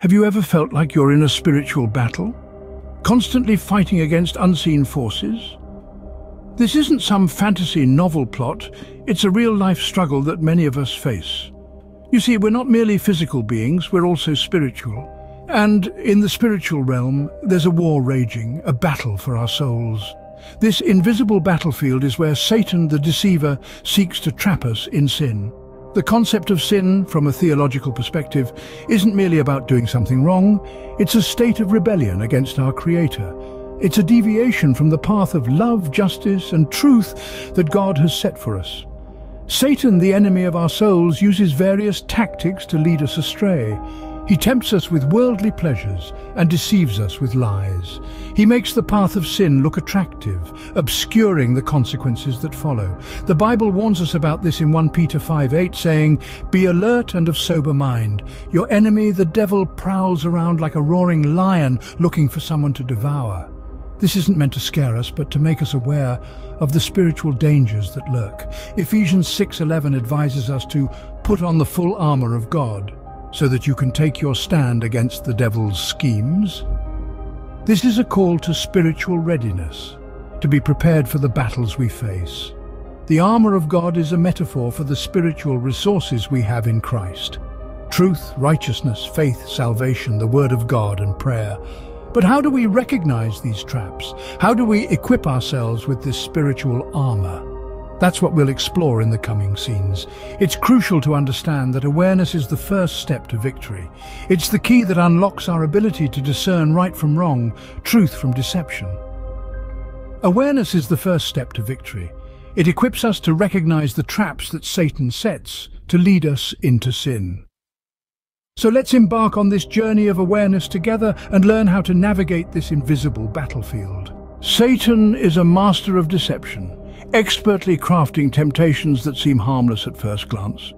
Have you ever felt like you're in a spiritual battle, constantly fighting against unseen forces? This isn't some fantasy novel plot, it's a real-life struggle that many of us face. You see, we're not merely physical beings, we're also spiritual. And in the spiritual realm, there's a war raging, a battle for our souls. This invisible battlefield is where Satan, the deceiver, seeks to trap us in sin. The concept of sin, from a theological perspective, isn't merely about doing something wrong, it's a state of rebellion against our Creator. It's a deviation from the path of love, justice, and truth that God has set for us. Satan, the enemy of our souls, uses various tactics to lead us astray. He tempts us with worldly pleasures and deceives us with lies. He makes the path of sin look attractive, obscuring the consequences that follow. The Bible warns us about this in 1 Peter 5:8, saying, "Be alert and of sober mind. Your enemy, the devil, prowls around like a roaring lion looking for someone to devour." This isn't meant to scare us, but to make us aware of the spiritual dangers that lurk. Ephesians 6:11 advises us to put on the full armor of God, so that you can take your stand against the devil's schemes. This is a call to spiritual readiness, to be prepared for the battles we face. The armor of God is a metaphor for the spiritual resources we have in Christ. Truth, righteousness, faith, salvation, the Word of God, and prayer. But how do we recognize these traps? How do we equip ourselves with this spiritual armor? That's what we'll explore in the coming scenes. It's crucial to understand that awareness is the first step to victory. It's the key that unlocks our ability to discern right from wrong, truth from deception. Awareness is the first step to victory. It equips us to recognize the traps that Satan sets to lead us into sin. So let's embark on this journey of awareness together and learn how to navigate this invisible battlefield. Satan is a master of deception, expertly crafting temptations that seem harmless at first glance.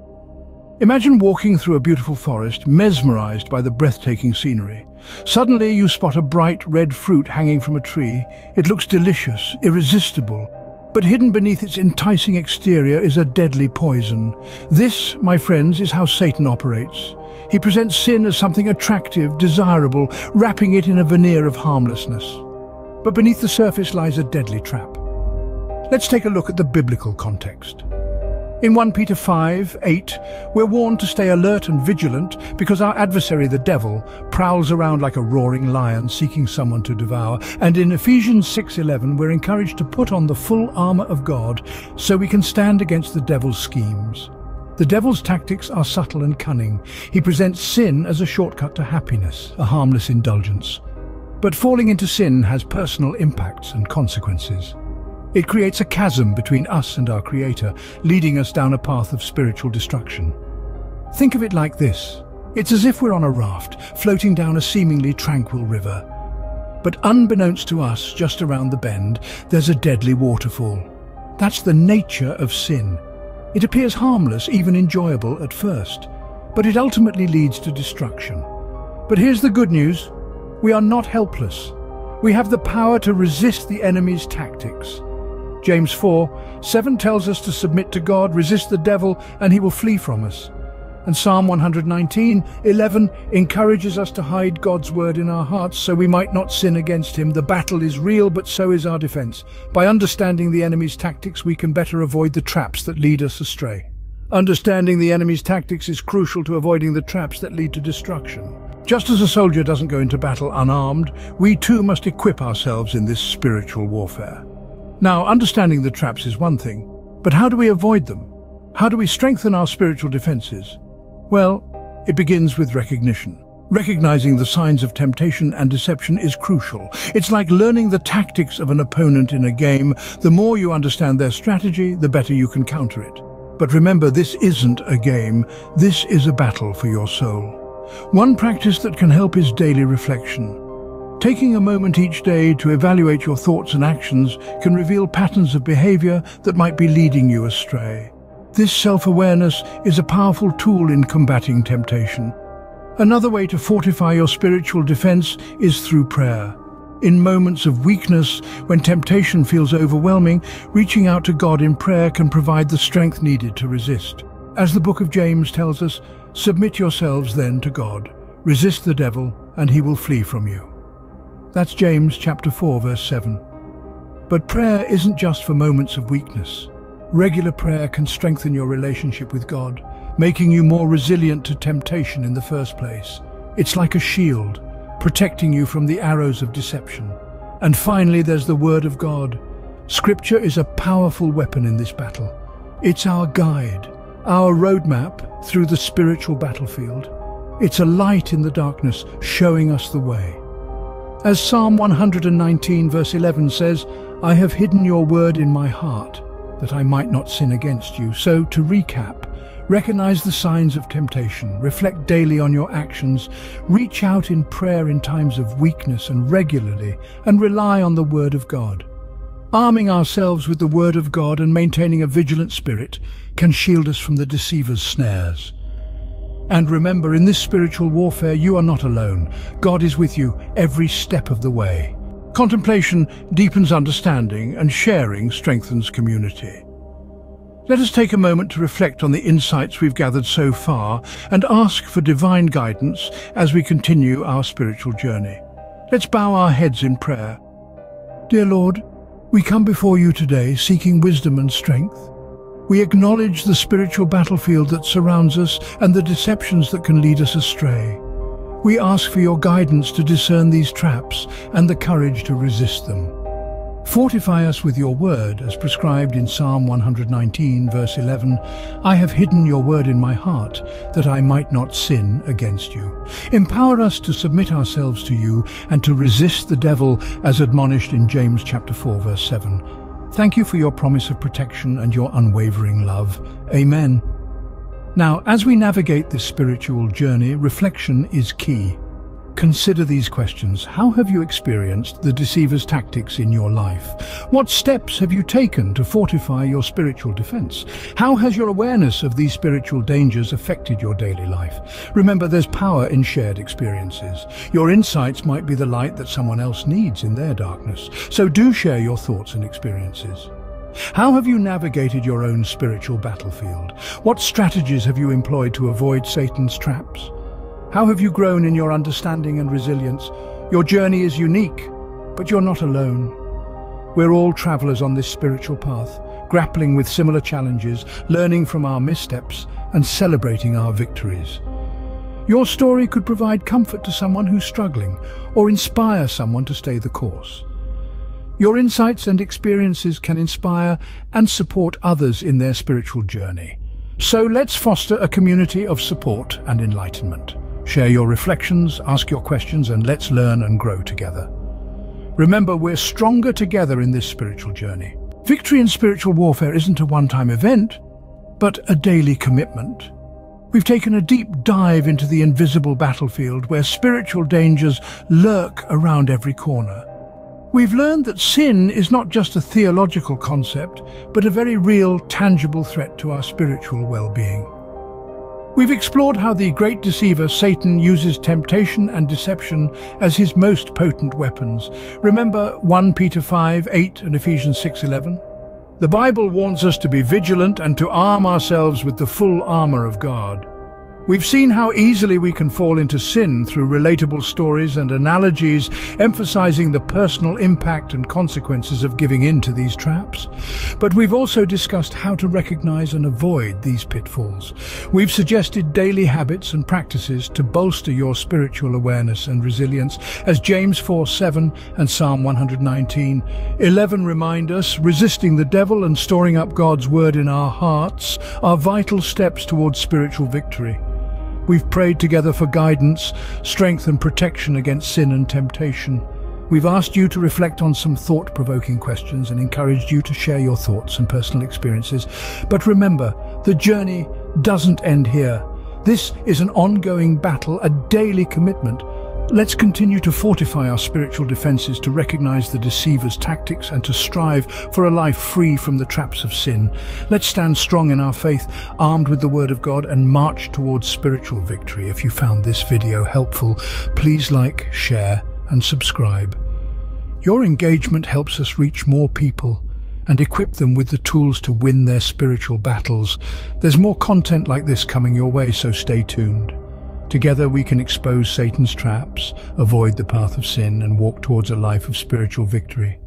Imagine walking through a beautiful forest, mesmerized by the breathtaking scenery. Suddenly you spot a bright red fruit hanging from a tree. It looks delicious, irresistible, but hidden beneath its enticing exterior is a deadly poison. This, my friends, is how Satan operates. He presents sin as something attractive, desirable, wrapping it in a veneer of harmlessness. But beneath the surface lies a deadly trap. Let's take a look at the biblical context. In 1 Peter 5:8, we're warned to stay alert and vigilant because our adversary, the devil, prowls around like a roaring lion seeking someone to devour. And in Ephesians 6:11, we're encouraged to put on the full armor of God so we can stand against the devil's schemes. The devil's tactics are subtle and cunning. He presents sin as a shortcut to happiness, a harmless indulgence. But falling into sin has personal impacts and consequences. It creates a chasm between us and our Creator, leading us down a path of spiritual destruction. Think of it like this. It's as if we're on a raft, floating down a seemingly tranquil river. But unbeknownst to us, just around the bend, there's a deadly waterfall. That's the nature of sin. It appears harmless, even enjoyable at first, but it ultimately leads to destruction. But here's the good news. We are not helpless. We have the power to resist the enemy's tactics. James 4:7 tells us to submit to God, resist the devil, and he will flee from us. And Psalm 119:11 encourages us to hide God's word in our hearts so we might not sin against him. The battle is real, but so is our defense. By understanding the enemy's tactics, we can better avoid the traps that lead us astray. Understanding the enemy's tactics is crucial to avoiding the traps that lead to destruction. Just as a soldier doesn't go into battle unarmed, we too must equip ourselves in this spiritual warfare. Now, understanding the traps is one thing, but how do we avoid them? How do we strengthen our spiritual defenses? Well, it begins with recognition. Recognizing the signs of temptation and deception is crucial. It's like learning the tactics of an opponent in a game. The more you understand their strategy, the better you can counter it. But remember, this isn't a game. This is a battle for your soul. One practice that can help is daily reflection. Taking a moment each day to evaluate your thoughts and actions can reveal patterns of behavior that might be leading you astray. This self-awareness is a powerful tool in combating temptation. Another way to fortify your spiritual defense is through prayer. In moments of weakness, when temptation feels overwhelming, reaching out to God in prayer can provide the strength needed to resist. As the book of James tells us, submit yourselves then to God. Resist the devil, and he will flee from you. That's James chapter 4, verse 7. But prayer isn't just for moments of weakness. Regular prayer can strengthen your relationship with God, making you more resilient to temptation in the first place. It's like a shield, protecting you from the arrows of deception. And finally, there's the Word of God. Scripture is a powerful weapon in this battle. It's our guide, our roadmap through the spiritual battlefield. It's a light in the darkness, showing us the way. As Psalm 119 verse 11 says, "I have hidden your word in my heart, that I might not sin against you." So, to recap, recognize the signs of temptation, reflect daily on your actions, reach out in prayer in times of weakness and regularly, and rely on the Word of God. Arming ourselves with the Word of God and maintaining a vigilant spirit can shield us from the deceiver's snares. And remember, in this spiritual warfare, you are not alone. God is with you every step of the way. Contemplation deepens understanding, and sharing strengthens community. Let us take a moment to reflect on the insights we've gathered so far and ask for divine guidance as we continue our spiritual journey. Let's bow our heads in prayer. Dear Lord, we come before you today seeking wisdom and strength. We acknowledge the spiritual battlefield that surrounds us and the deceptions that can lead us astray. We ask for your guidance to discern these traps and the courage to resist them. Fortify us with your word, as prescribed in Psalm 119, verse 11. "I have hidden your word in my heart, that I might not sin against you." Empower us to submit ourselves to you and to resist the devil, as admonished in James chapter 4, verse 7. Thank you for your promise of protection and your unwavering love. Amen. Now, as we navigate this spiritual journey, reflection is key. Consider these questions. How have you experienced the deceiver's tactics in your life? What steps have you taken to fortify your spiritual defense? How has your awareness of these spiritual dangers affected your daily life? Remember, there's power in shared experiences. Your insights might be the light that someone else needs in their darkness. So do share your thoughts and experiences. How have you navigated your own spiritual battlefield? What strategies have you employed to avoid Satan's traps? How have you grown in your understanding and resilience? Your journey is unique, but you're not alone. We're all travelers on this spiritual path, grappling with similar challenges, learning from our missteps, and celebrating our victories. Your story could provide comfort to someone who's struggling, or inspire someone to stay the course. Your insights and experiences can inspire and support others in their spiritual journey. So let's foster a community of support and enlightenment. Share your reflections, ask your questions, and let's learn and grow together. Remember, we're stronger together in this spiritual journey. Victory in spiritual warfare isn't a one-time event, but a daily commitment. We've taken a deep dive into the invisible battlefield where spiritual dangers lurk around every corner. We've learned that sin is not just a theological concept, but a very real, tangible threat to our spiritual well-being. We've explored how the great deceiver, Satan, uses temptation and deception as his most potent weapons. Remember 1 Peter 5:8 and Ephesians 6:11? The Bible warns us to be vigilant and to arm ourselves with the full armor of God. We've seen how easily we can fall into sin through relatable stories and analogies, emphasizing the personal impact and consequences of giving in to these traps. But we've also discussed how to recognize and avoid these pitfalls. We've suggested daily habits and practices to bolster your spiritual awareness and resilience, as James 4:7 and Psalm 119:11 remind us. Resisting the devil and storing up God's word in our hearts are vital steps towards spiritual victory. We've prayed together for guidance, strength and protection against sin and temptation. We've asked you to reflect on some thought-provoking questions and encouraged you to share your thoughts and personal experiences. But remember, the journey doesn't end here. This is an ongoing battle, a daily commitment. Let's continue to fortify our spiritual defenses, to recognize the deceiver's tactics and to strive for a life free from the traps of sin. Let's stand strong in our faith, armed with the Word of God, and march towards spiritual victory. If you found this video helpful, please like, share, and subscribe. Your engagement helps us reach more people and equip them with the tools to win their spiritual battles. There's more content like this coming your way, so stay tuned. Together we can expose Satan's traps, avoid the path of sin, and walk towards a life of spiritual victory.